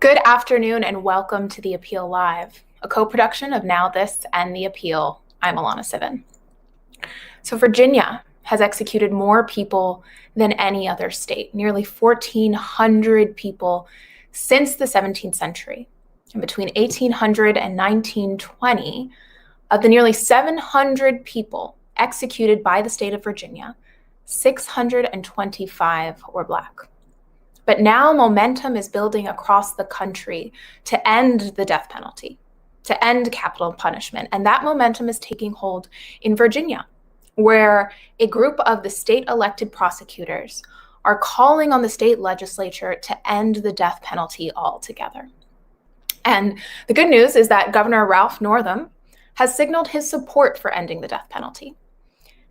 Good afternoon and welcome to The Appeal Live, a co-production of Now This and The Appeal. I'm Alana Sivan. So Virginia has executed more people than any other state, nearly 1,400 people since the 17th century. And between 1800 and 1920, of the nearly 700 people executed by the state of Virginia, 625 were Black. But now momentum is building across the country to end the death penalty, to end capital punishment. And that momentum is taking hold in Virginia, where a group of the state elected prosecutors are calling on the state legislature to end the death penalty altogether. And the good news is that Governor Ralph Northam has signaled his support for ending the death penalty.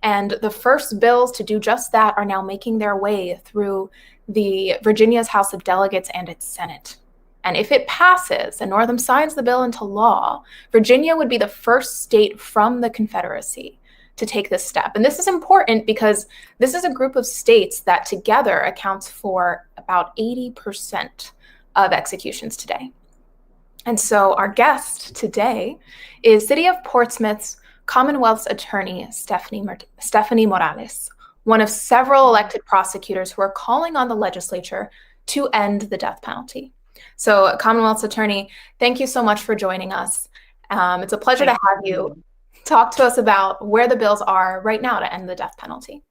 And the first bills to do just that are now making their way through Virginia's House of Delegates and its Senate. And if it passes and Northam signs the bill into law, Virginia would be the first state from the Confederacy to take this step. And this is important because this is a group of states that together accounts for about 80% of executions today. And so our guest today is City of Portsmouth's Commonwealth's attorney, Stephanie Morales, one of several elected prosecutors who are calling on the legislature to end the death penalty. So Commonwealth's attorney, thank you so much for joining us. It's a pleasure to have you talk to us about where the bills are right now to end the death penalty.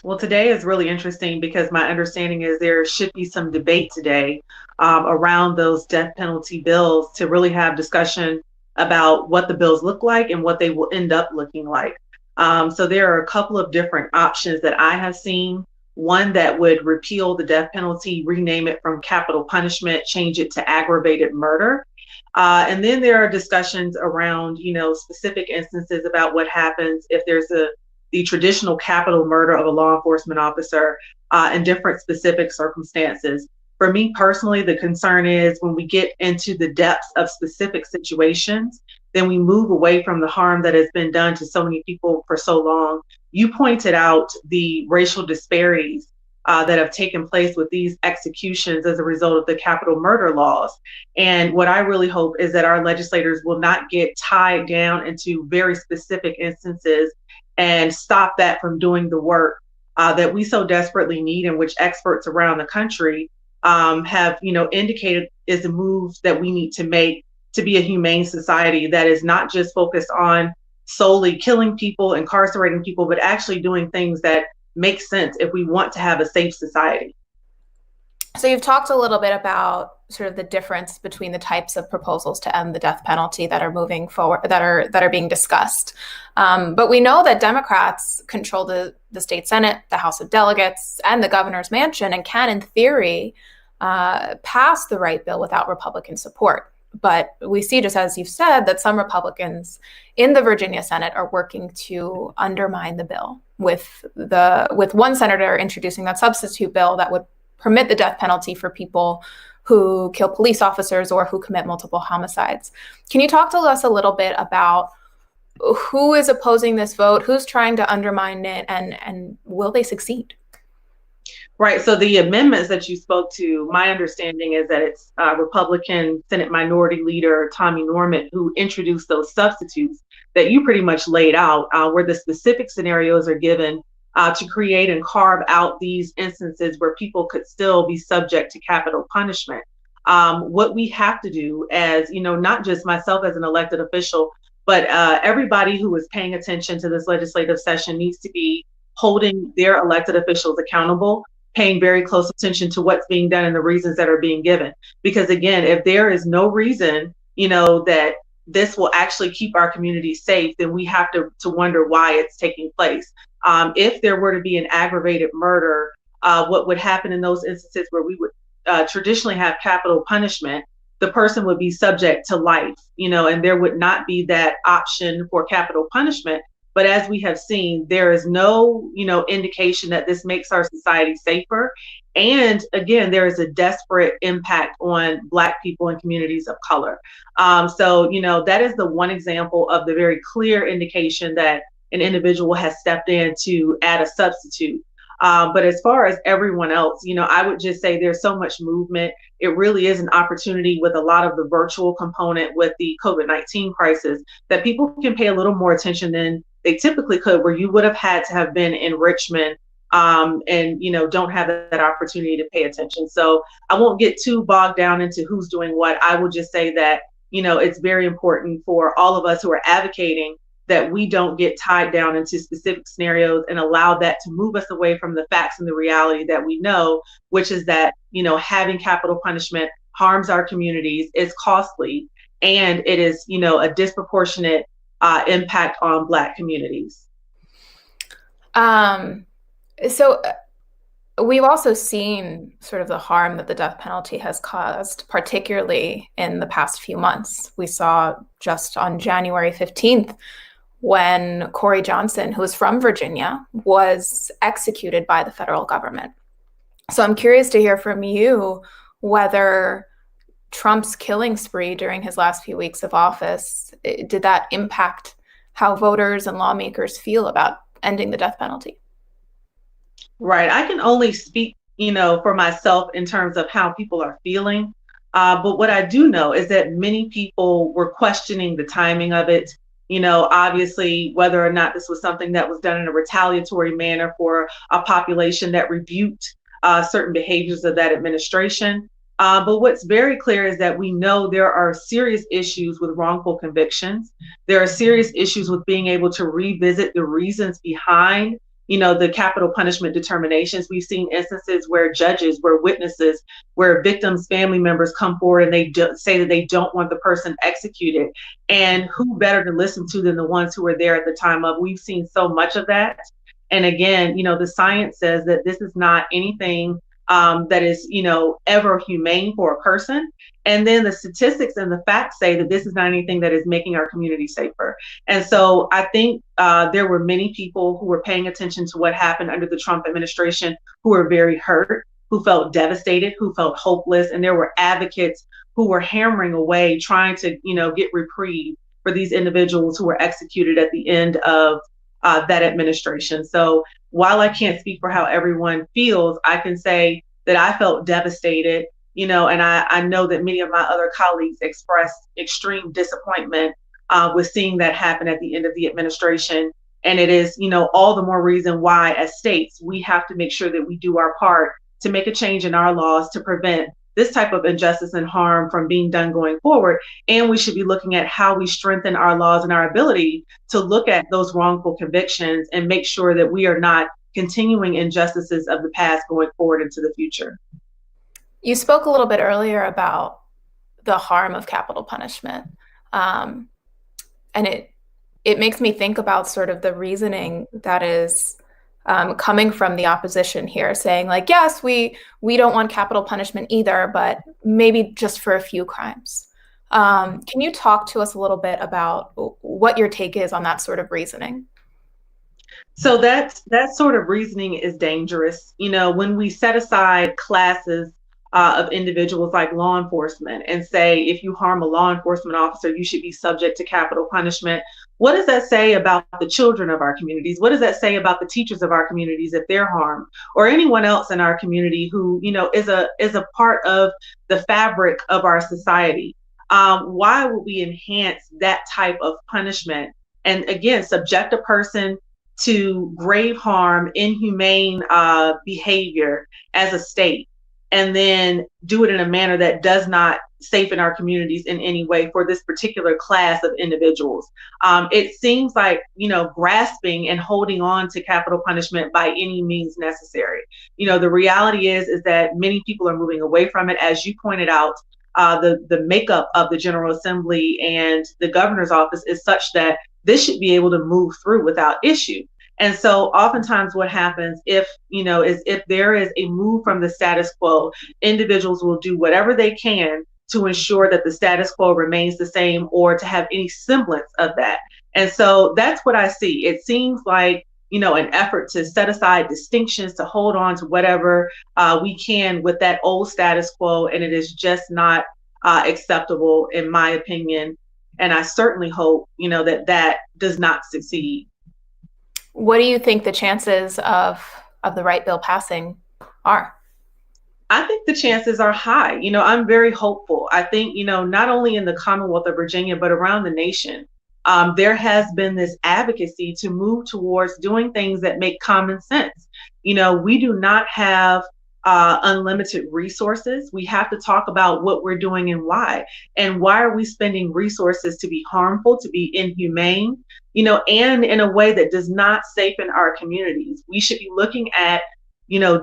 Well, today is really interesting because my understanding is there should be some debate today around those death penalty bills to really have discussion about what the bills look like and what they will end up looking like. So there are a couple of different options that I have seen. One that would repeal the death penalty, rename it from capital punishment, change it to aggravated murder. And then there are discussions around, specific instances about what happens if there's the traditional capital murder of a law enforcement officer in different specific circumstances. For me personally, the concern is when we get into the depths of specific situations, then we move away from the harm that has been done to so many people for so long. You pointed out the racial disparities that have taken place with these executions as a result of the capital murder laws. And what I really hope is that our legislators will not get tied down into very specific instances and stop that from doing the work that we so desperately need, and which experts around the country have indicated is a move that we need to make to be a humane society that is not just focused on solely killing people, incarcerating people, but actually doing things that make sense if we want to have a safe society. So you've talked a little bit about sort of the difference between the types of proposals to end the death penalty that are moving forward, that are being discussed. But we know that Democrats control the state Senate, the House of Delegates, and the governor's mansion, and can, in theory, pass the right bill without Republican support. But we see, just as you've said, that some Republicans in the Virginia Senate are working to undermine the bill, with one senator introducing that substitute bill that would permit the death penalty for people who kill police officers or who commit multiple homicides. Can you talk to us a little bit about who is opposing this vote, who's trying to undermine it, and will they succeed? Right. So the amendments that you spoke to, my understanding is that it's Republican Senate Minority Leader Tommy Norman who introduced those substitutes that you pretty much laid out, where the specific scenarios are given to create and carve out these instances where people could still be subject to capital punishment. What we have to do as, not just myself as an elected official, but everybody who is paying attention to this legislative session needs to be holding their elected officials accountable, paying very close attention to what's being done and the reasons that are being given. Because again, if there is no reason, that this will actually keep our community safe, then we have to wonder why it's taking place. If there were to be an aggravated murder, what would happen in those instances where we would traditionally have capital punishment, the person would be subject to life, and there would not be that option for capital punishment. But as we have seen, there is no, indication that this makes our society safer. And again, there is a desperate impact on Black people and communities of color. So that is the one example of the very clear indication that an individual has stepped in to add a substitute. But as far as everyone else, I would just say there's so much movement. It really is an opportunity with a lot of the virtual component with the COVID-19 crisis that people can pay a little more attention than they typically could, where you would have had to have been in Richmond and don't have that opportunity to pay attention. So I won't get too bogged down into who's doing what. I will just say that it's very important for all of us who are advocating that we don't get tied down into specific scenarios and allow that to move us away from the facts and the reality that we know, which is that having capital punishment harms our communities, is costly, and it is a disproportionate impact on Black communities. So we've also seen sort of the harm that the death penalty has caused, particularly in the past few months. We saw just on January 15th when Corey Johnson, who was from Virginia, was executed by the federal government. So I'm curious to hear from you whether Trump's killing spree during his last few weeks of office, did that impact how voters and lawmakers feel about ending the death penalty? Right. I can only speak, for myself in terms of how people are feeling. But what I do know is that many people were questioning the timing of it. Obviously, whether or not this was something that was done in a retaliatory manner for a population that rebuked certain behaviors of that administration. But what's very clear is that we know there are serious issues with wrongful convictions. There are serious issues with being able to revisit the reasons behind the capital punishment determinations. We've seen instances where judges, where witnesses, where victims' family members come forward and they say that they don't want the person executed. And who better to listen to than the ones who were there at the time of? We've seen so much of that. And again, the science says that this is not anything that is, ever humane for a person. And then the statistics and the facts say that this is not anything that is making our community safer. And so I think there were many people who were paying attention to what happened under the Trump administration who were very hurt, who felt devastated, who felt hopeless. And there were advocates who were hammering away, trying to, get reprieve for these individuals who were executed at the end of that administration. So while I can't speak for how everyone feels, I can say that I felt devastated, and I know that many of my other colleagues expressed extreme disappointment with seeing that happen at the end of the administration. And it is, all the more reason why, as states, we have to make sure that we do our part to make a change in our laws to prevent this type of injustice and harm from being done going forward. And we should be looking at how we strengthen our laws and our ability to look at those wrongful convictions and make sure that we are not continuing injustices of the past going forward into the future. You spoke a little bit earlier about the harm of capital punishment. And it makes me think about sort of the reasoning that is coming from the opposition here, saying like, yes, we don't want capital punishment either, but maybe just for a few crimes. Can you talk to us a little bit about what your take is on that sort of reasoning? So that sort of reasoning is dangerous. When we set aside classes of individuals like law enforcement and say, if you harm a law enforcement officer, you should be subject to capital punishment. What does that say about the children of our communities? What does that say about the teachers of our communities if they're harmed, or anyone else in our community who, is a part of the fabric of our society? Why would we enhance that type of punishment and again subject a person to grave harm, inhumane behavior as a state, and then do it in a manner that does not safen our communities in any way for this particular class of individuals? It seems like, grasping and holding on to capital punishment by any means necessary. The reality is that many people are moving away from it. As you pointed out, the makeup of the General Assembly and the governor's office is such that this should be able to move through without issue. And so oftentimes what happens is if there is a move from the status quo, individuals will do whatever they can to ensure that the status quo remains the same or to have any semblance of that. And so that's what I see. It seems like, an effort to set aside distinctions, to hold on to whatever we can with that old status quo. And it is just not acceptable, in my opinion. And I certainly hope, that does not succeed. What do you think the chances of of the right bill passing are? I think the chances are high. I'm very hopeful. I think, not only in the Commonwealth of Virginia, but around the nation, there has been this advocacy to move towards doing things that make common sense. We do not have unlimited resources. We have to talk about what we're doing and why. And why are we spending resources to be harmful, to be inhumane, and in a way that does not safeguard our communities? We should be looking at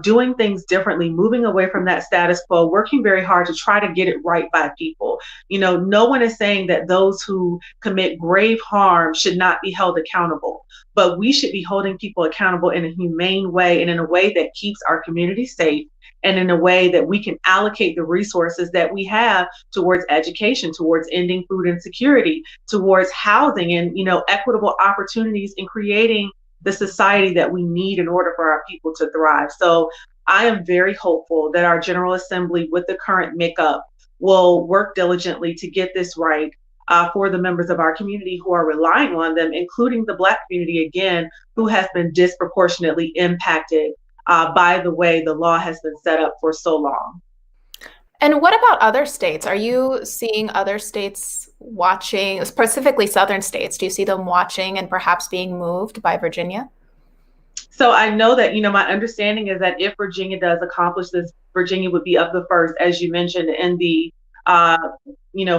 doing things differently, moving away from that status quo, working very hard to try to get it right by people. No one is saying that those who commit grave harm should not be held accountable, but we should be holding people accountable in a humane way and in a way that keeps our community safe and in a way that we can allocate the resources that we have towards education, towards ending food insecurity, towards housing and, equitable opportunities in creating the society that we need in order for our people to thrive. So I am very hopeful that our General Assembly, with the current makeup, will work diligently to get this right for the members of our community who are relying on them, including the Black community, again, who has been disproportionately impacted by the way the law has been set up for so long. And what about other states? Are you seeing other states watching, specifically southern states? Do you see them watching and perhaps being moved by Virginia? So I know that, my understanding is that if Virginia does accomplish this, Virginia would be of the first, as you mentioned, in the,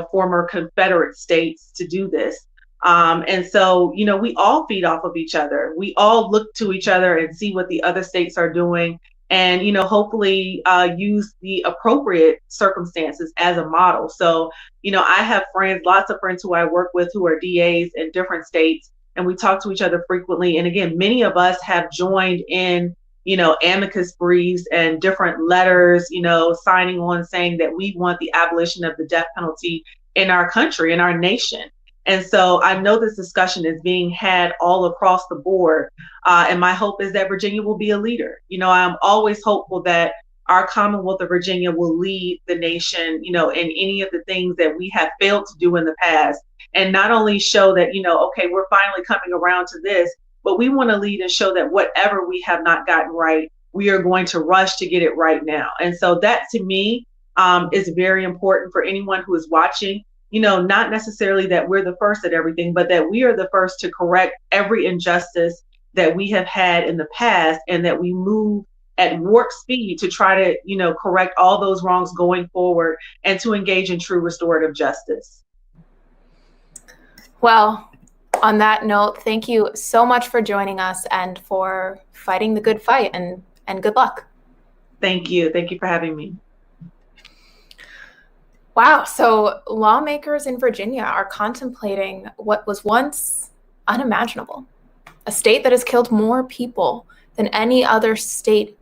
former Confederate states to do this. And so, we all feed off of each other. We all look to each other and see what the other states are doing and, hopefully use the appropriate circumstances as a model. So, I have friends, lots of friends who I work with who are DAs in different states, and we talk to each other frequently. And again, many of us have joined in, amicus briefs and different letters, signing on saying that we want the abolition of the death penalty in our country, in our nation. And so I know this discussion is being had all across the board. And my hope is that Virginia will be a leader. I'm always hopeful that our Commonwealth of Virginia will lead the nation, in any of the things that we have failed to do in the past. And not only show that, okay, we're finally coming around to this, but we want to lead and show that whatever we have not gotten right, we are going to rush to get it right now. And so that to me is very important for anyone who is watching. Not necessarily that we're the first at everything, but that we are the first to correct every injustice that we have had in the past, and that we move at warp speed to try to, correct all those wrongs going forward and to engage in true restorative justice. Well, on that note, thank you so much for joining us and for fighting the good fight, and good luck. Thank you. Thank you for having me. Wow. So lawmakers in Virginia are contemplating what was once unimaginable. A state that has killed more people than any other state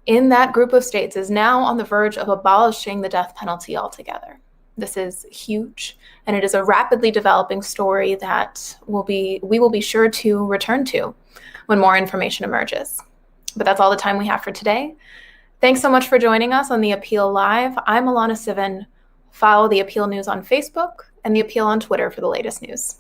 in that group of states is now on the verge of abolishing the death penalty altogether. This is huge, and it is a rapidly developing story that we will be sure to return to when more information emerges. But that's all the time we have for today. Thanks so much for joining us on The Appeal Live. I'm Alana Sivan. Follow The Appeal News on Facebook and The Appeal on Twitter for the latest news.